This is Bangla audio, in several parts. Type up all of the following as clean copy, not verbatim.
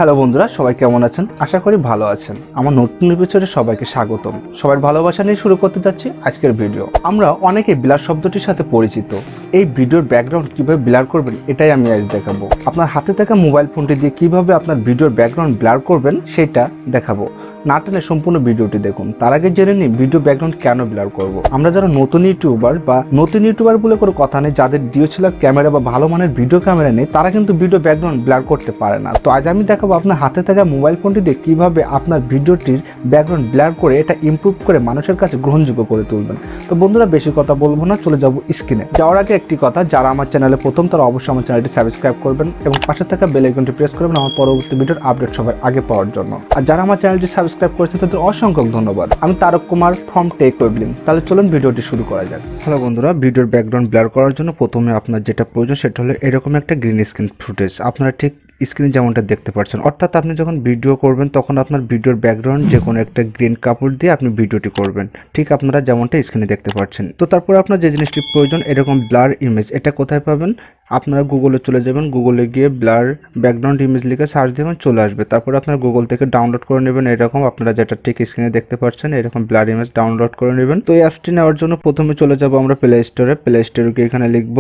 হ্যালো বন্ধুরা, সবাই কেমন আছেন? আশা করি ভালো আছেন। আমার নতুন এপিসোডে সবাইকে স্বাগতম। সবার ভালোবাসা নিয়ে শুরু করতে যাচ্ছি আজকের ভিডিও। আমরা অনেকে ব্লার শব্দটির সাথে পরিচিত। এই ভিডিওর ব্যাকগ্রাউন্ড কিভাবে ব্লার করবেন এটাই আমি আজ দেখাবো। আপনার হাতে থাকা মোবাইল ফোনটি দিয়ে কিভাবে আপনার ভিডিওর ব্যাকগ্রাউন্ড ব্লার করবেন সেটা দেখাবো। না টেনে সম্পূর্ণ ভিডিওটি দেখুন। তার আগে জেনে নিই ভিডিও ব্যাকগ্রাউন্ড কেন ব্লার করব। আমরা যারা নতুন ইউটিউবার বলে কোনো কথা নেই, যাদের DSLR ক্যামেরা বা ভালো মানের ভিডিও ক্যামেরা নেই, তারা কিন্তু ভিডিও ব্যাকগ্রাউন্ড ব্লার করতে পারে না। তো আজ আমি দেখাবো আপনার হাতে থাকা মোবাইল ফোনটি দিয়ে কিভাবে আপনার ভিডিওটির ব্যাকগ্রাউন্ড ব্লার করে এটা ইমপ্রুভ করে মানুষের কাছে গ্রহণযোগ্য করে তুলবেন। তো বন্ধুরা, বেশি কথা বলবো না, চলে যাব স্ক্রিনে। যাওয়ার আগে একটি কথা, যারা আমার চ্যানেলে প্রথম তারা অবশ্যই আমার চ্যানেলটি সাবস্ক্রাইব করবেন এবং পাশে থাকা বেল আইকনটি প্রেস করবেন আমার পরবর্তী ভিডিওর আপডেট সবার আগে পাওয়ার জন্য। আর যারা আমার চ্যানেলটি সাবস্ক্রাইব করেছেন তাদের অসংখ্য ধন্যবাদ। আমি তারক কুমার ফ্রম টেক ওয়েবলিঙ্ক। তাহলে চলুন ভিডিওটি শুরু করা যাক। হ্যালো বন্ধুরা, ভিডিওর ব্যাকগ্রাউন্ড ব্লার করার জন্য প্রথমে আপনার যেটা প্রয়োজন সেটা হলো এরকম একটা গ্রিন স্ক্রিন ফুটেজ। আপনারা ঠিক স্ক্রিনে যেমনটা দেখতে পাচ্ছেন, অর্থাৎ আপনি যখন ভিডিও করবেন তখন আপনার ভিডিওর ব্যাকগ্রাউন্ড যে কোনো একটা গ্রিন কাপড় দিয়ে আপনি ভিডিওটি করবেন, ঠিক আপনারা যেমনটা স্ক্রিনে দেখতে পাচ্ছেন। তো তারপরে আপনার যে জিনিসটি প্রয়োজন এরকম ব্লার ইমেজ। এটা কোথায় পাবেন? আপনারা গুগলে চলে যাবেন, গুগলে গিয়ে ব্লার ব্যাকগ্রাউন্ড ইমেজ লিখে সার্চ দেবেন, চলে আসবে। তারপরে আপনারা গুগল থেকে ডাউনলোড করে নেবেন এরকম, আপনারা যেটা ঠিক স্ক্রিনে দেখতে পাচ্ছেন এরকম ব্লার ইমেজ ডাউনলোড করে নেবেন। তো এই অ্যাপসটি নেওয়ার জন্য প্রথমে চলে যাব আমরা প্লে স্টোরে। প্লে স্টোরে গিয়ে এখানে লিখব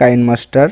কাইনমাস্টার।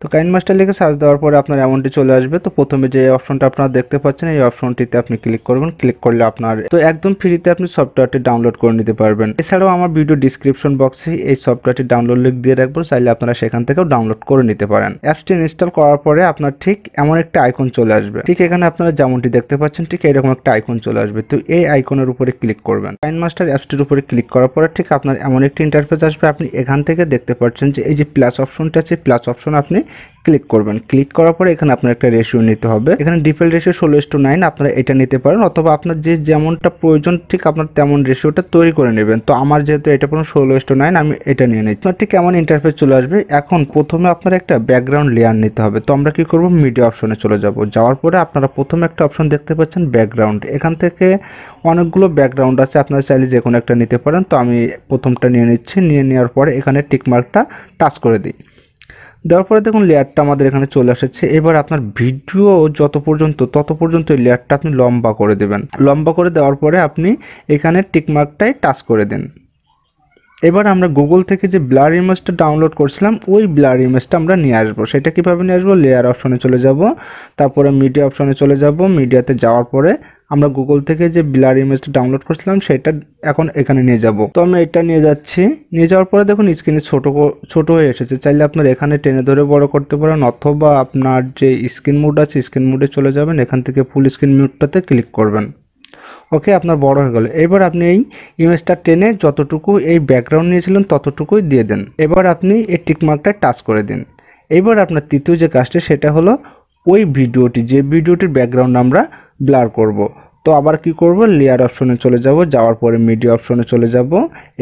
তো কাইনমাস্টার লিখে সার্চ দেওয়ার পরে আপনার এমনটি চলে আসবে। তো প্রথমে যে অপশনটা আপনারা দেখতে পাচ্ছেন এই অপশনটিতে আপনি ক্লিক করবেন। ক্লিক করলে আপনার তো একদম ফ্রিতে আপনি সফটওয়্যারটি ডাউনলোড করে নিতে পারবেন। এছাড়াও আমার ভিডিও ডিসক্রিপশন বক্সে এই সফটওয়্যারটি ডাউনলোড লিঙ্ক দিয়ে রাখবো, চাইলে আপনারা সেখান থেকেও ডাউনলোড করে নিতে পারেন। অ্যাপসটি ইনস্টল করার পরে আপনার ঠিক এমন একটা আইকন চলে আসবে। ঠিক এখানে আপনারা যেমনটি দেখতে পাচ্ছেন ঠিক এরকম একটা আইকন চলে আসবে। তো এই আইকনের উপরে ক্লিক করবেন। কাইনমাস্টার অ্যাপসটির উপরে ক্লিক করার পরে ঠিক আপনার এমন একটি ইন্টারফেস আসবে। আপনি এখান থেকে দেখতে পাচ্ছেন যে এই যে প্লাস অপশনটা আছে, প্লাস অপশন আপনি ক্লিক করবেন। ক্লিক করার পরে এখানে আপনার একটা রেশিও নিতে হবে। এখানে ডিফল্ট রেশিও 16:9, আপনারা এটা নিতে পারেন, অথবা আপনার যে যেমনটা প্রয়োজন ঠিক আপনার তেমন রেশিওটা তৈরি করে নেবেন। তো আমার যেহেতু এটা পুরো 16:9, আমি এটা নিয়ে নিচ্ছি। আপনার ঠিক এমন ইন্টারফেস চলে আসবে। এখন প্রথমে আপনার একটা ব্যাকগ্রাউন্ড লেয়ার নিতে হবে। তো আমরা কি করব, মিডিয়া অপশনে চলে যাব। যাওয়ার পরে আপনারা প্রথমে একটা অপশন দেখতে পাচ্ছেন ব্যাকগ্রাউন্ড। এখান থেকে অনেকগুলো ব্যাকগ্রাউন্ড আছে, আপনারা চাইলে যে কোনো একটা নিতে পারেন। তো আমি প্রথমটা নিয়ে নিচ্ছি। নিয়ে নেওয়ার পরে এখানে টিকমার্কটা টাচ করে দিই। দেওয়ার পরে দেখুন লেয়ারটা আমাদের এখানে চলে এসেছে। এবার আপনার ভিডিও তত পর্যন্ত এই লেয়ারটা আপনি লম্বা করে দেবেন। লম্বা করে দেওয়ার পরে আপনি এখানে টিকমার্কটাই টাচ করে দিন। এবার আমরা গুগল থেকে যে ব্লার ইমেজটা ডাউনলোড করছিলাম ওই ব্লার ইমেজটা আমরা নিয়ে আসবো। সেটা কীভাবে নিয়ে আসবো? লেয়ার অপশনে চলে যাব, তারপরে মিডিয়া অপশনে চলে যাব। মিডিয়াতে যাওয়ার পরে আমরা গুগল থেকে যে ব্লার ইমেজটা ডাউনলোড করছিলাম সেটা এখন এখানে নিয়ে যাব। তো আমি এটা নিয়ে যাচ্ছি। নিয়ে যাওয়ার পরে দেখুন স্ক্রিনে ছোট হয়ে এসেছে। চাইলে আপনার এখানে টেনে ধরে বড় করতে পারেন, অথবা আপনার যে স্ক্রিন মোড আছে স্ক্রিন মোডে চলে যাবেন। এখান থেকে ফুল স্ক্রিন মিউটটাতে ক্লিক করবেন। ওকে, আপনার বড় হয়ে গেল। এবার আপনি এই ইমেজটা টেনে যতটুকু এই ব্যাকগ্রাউন্ড নিয়েছিলেন ততটুকুই দিয়ে দেন। এবার আপনি এই টিকমার্কটা টাচ করে দিন। এবার আপনার তৃতীয় যে কাজটা সেটা হলো ওই যে ভিডিওটির ব্যাকগ্রাউন্ড আমরা ব্লার করব। তো আবার কি করব, লেয়ার অপশনে চলে যাব। যাওয়ার পরে মিডিয়া অপশনে চলে যাব।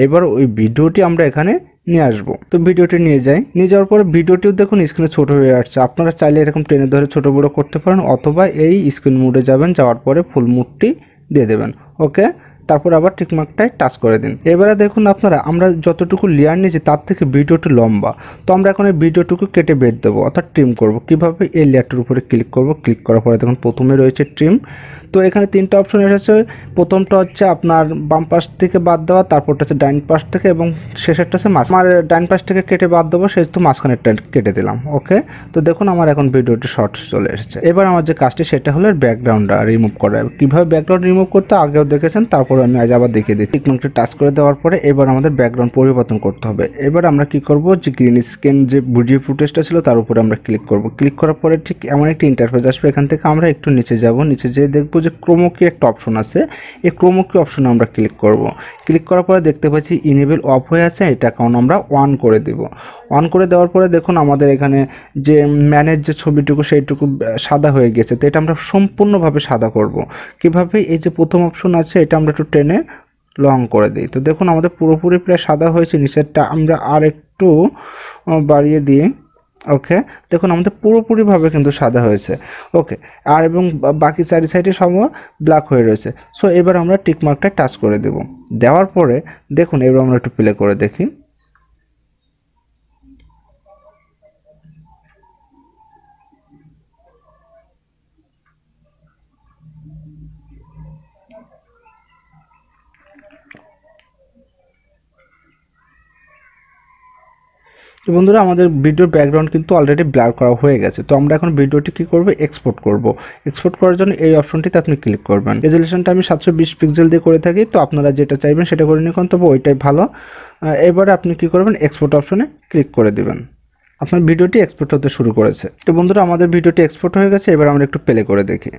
এবার ওই ভিডিওটি আমরা এখানে নিয়ে আসবো। তো ভিডিওটি নিয়ে যাওয়ার পরে ভিডিওটিও দেখুন স্ক্রিনে ছোট হয়ে আসছে। আপনারা চাইলে এরকম টেনে ধরে ছোট বড় করতে পারেন, অথবা এই স্ক্রিন মোডে যাবেন, যাওয়ার পরে ফুল মোডটি দিয়ে দেবেন। ওকে, তারপর আবার টিকমার্কটাই টাচ করে দিন। এবারে দেখুন আমরা যতটুকু লেয়ার নিয়েছি তার থেকে ভিডিওটি লম্বা। তো আমরা এখন এই ভিডিওটুকু কেটে বের দেবো, অর্থাৎ ট্রিম করব। কিভাবে? এই লেয়ারটার উপরে ক্লিক করব। ক্লিক করার পরে দেখুন প্রথমে রয়েছে ট্রিম। তো এখানে তিনটা অপশন এসেছে। প্রথমটা হচ্ছে আপনার বাম পাশ থেকে বাদ দেওয়া, তারপরটা হচ্ছে ডাইন পাশ থেকে, এবং শেষেরটা হচ্ছে আমার ডাইন পাশ থেকে কেটে বাদ দেবো, সেহেতু মাঝখানেরটা কেটে দিলাম। ওকে, তো দেখুন আমার এখন ভিডিওটি শর্টস চলে এসেছে। এবার আমার যে কাজটি সেটা হলো ব্যাকগ্রাউন্ডটা রিমুভ করা। কীভাবে ব্যাকগ্রাউন্ড রিমুভ করতে আগেও দেখেছেন, তারপরে আমি আজ আবার দেখিয়ে দিচ্ছি। টিকমার্কটি টাচ করে দেওয়ার পরে এবার আমাদের ব্যাকগ্রাউন্ড পরিবর্তন করতে হবে। এবার আমরা কি করব, যে গ্রিন স্ক্রিন যে ভিডিও ফুটেজটা ছিল তার উপরে আমরা ক্লিক করব। ক্লিক করার পরে ঠিক এমন একটি ইন্টারফেস আসবে। এখান থেকে আমরা একটু নিচে যাব। নিচে যেয়ে দেখবো যে ক্রোমোকি একটা অপশন আছে। এই ক্রোমোকি অপশনে আমরা ক্লিক করব। ক্লিক করার পরে দেখতে পাচ্ছি ইনেবল অফ হয়ে আছে, এটা কারণ আমরা অন করে দেব। অন করে দেওয়ার পরে দেখুন আমাদের এখানে যে ম্যানের যে ছবিটুকু সেইটুকু সাদা হয়ে গেছে। তো এটা আমরা সম্পূর্ণভাবে সাদা করব। কিভাবে? এই যে প্রথম অপশন আছে এটা আমরা একটু টেনে লং করে দিই। তো দেখুন আমাদের পুরোপুরি প্রায় সাদা হয়েছে। নিচেরটা আমরা আর একটু বাড়িয়ে দিই। ওকে, দেখুন আমাদের পুরোপুরিভাবে কিন্তু সাদা হয়েছে। ওকে, আর এবং বাকি চারি সাইডে সব ব্ল্যাক হয়ে রয়েছে। সো এবার আমরা টিকমার্কটা টাচ করে দেব। দেওয়ার পরে দেখুন এবার আমরা একটু প্লে করে দেখি। তো বন্ধুরা আমাদের ভিডিওর ব্যাকগ্রাউন্ড কিন্তু অলরেডি ব্লার করা হয়ে গেছে। তো আমরা এখন ভিডিওটি কি করব, এক্সপোর্ট করব। এক্সপোর্ট করার জন্য এই অপশনটিতে আপনি ক্লিক করবেন। রেজোলিউশনটা আমি 720 পিক্সেল দিয়ে করে থাকি, তো আপনারা যেটা চাইবেন সেটা করে নিন, তবে ওইটাই ভালো। এবারে আপনি কি করবেন, এক্সপোর্ট অপশনে ক্লিক করে দিবেন। আপনার ভিডিওটি এক্সপোর্ট হতে শুরু করেছে। তো বন্ধুরা আমাদের ভিডিওটি এক্সপোর্ট হয়ে গেছে, এবার আমরা একটু প্লে করে দেখি।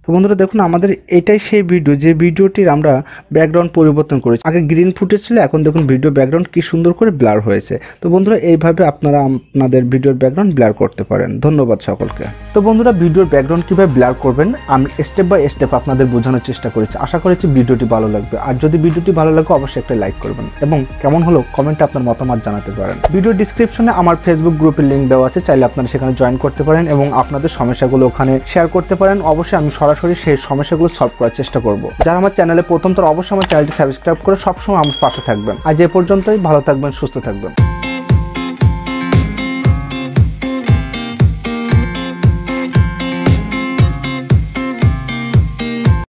তো বন্ধুরা দেখুন আমাদের এটাই সেই ভিডিও যে ভিডিওটির আমরা ব্যাকগ্রাউন্ড পরিবর্তন করেছি। আগে গ্রিন ফুটেজ ছিল, এখন দেখুন ভিডিও ব্যাকগ্রাউন্ড কি সুন্দর করে ব্লার হয়েছে। তো বন্ধুরা এইভাবে আপনারা আপনাদের ভিডিওর ব্যাকগ্রাউন্ড ব্লার করতে পারেন। ধন্যবাদ সকলকে। তো বন্ধুরা ভিডিওর ব্যাকগ্রাউন্ড কিভাবে ব্লার করবেন আমি স্টেপ বাই স্টেপ আপনাদের বোঝানোর চেষ্টা করেছি। আশা করেছি ভিডিওটি ভালো লাগবে। আর যদি ভিডিওটি ভালো লাগে অবশ্যই একটা লাইক করবেন এবং কেমন হলো কমেন্টে আপনার মতামত জানাতে পারেন। ভিডিও ডিসক্রিপশনে আমার ফেসবুক গ্রুপের লিঙ্ক দেওয়া আছে, চাইলে আপনারা সেখানে জয়েন করতে পারেন এবং আপনাদের সমস্যাগুলো ওখানে শেয়ার করতে পারেন। অবশ্যই আমি সরাসরি সেই সমস্যাগুলো সলভ করার চেষ্টা করব। যারা আমার চ্যানেলে প্রথম, তারা অবশ্যই আমার চ্যানেলটি সাবস্ক্রাইব করে সবসময় আমার পাশে থাকবেন। আজ এ পর্যন্তই, ভালো থাকবেন, সুস্থ থাকবেন।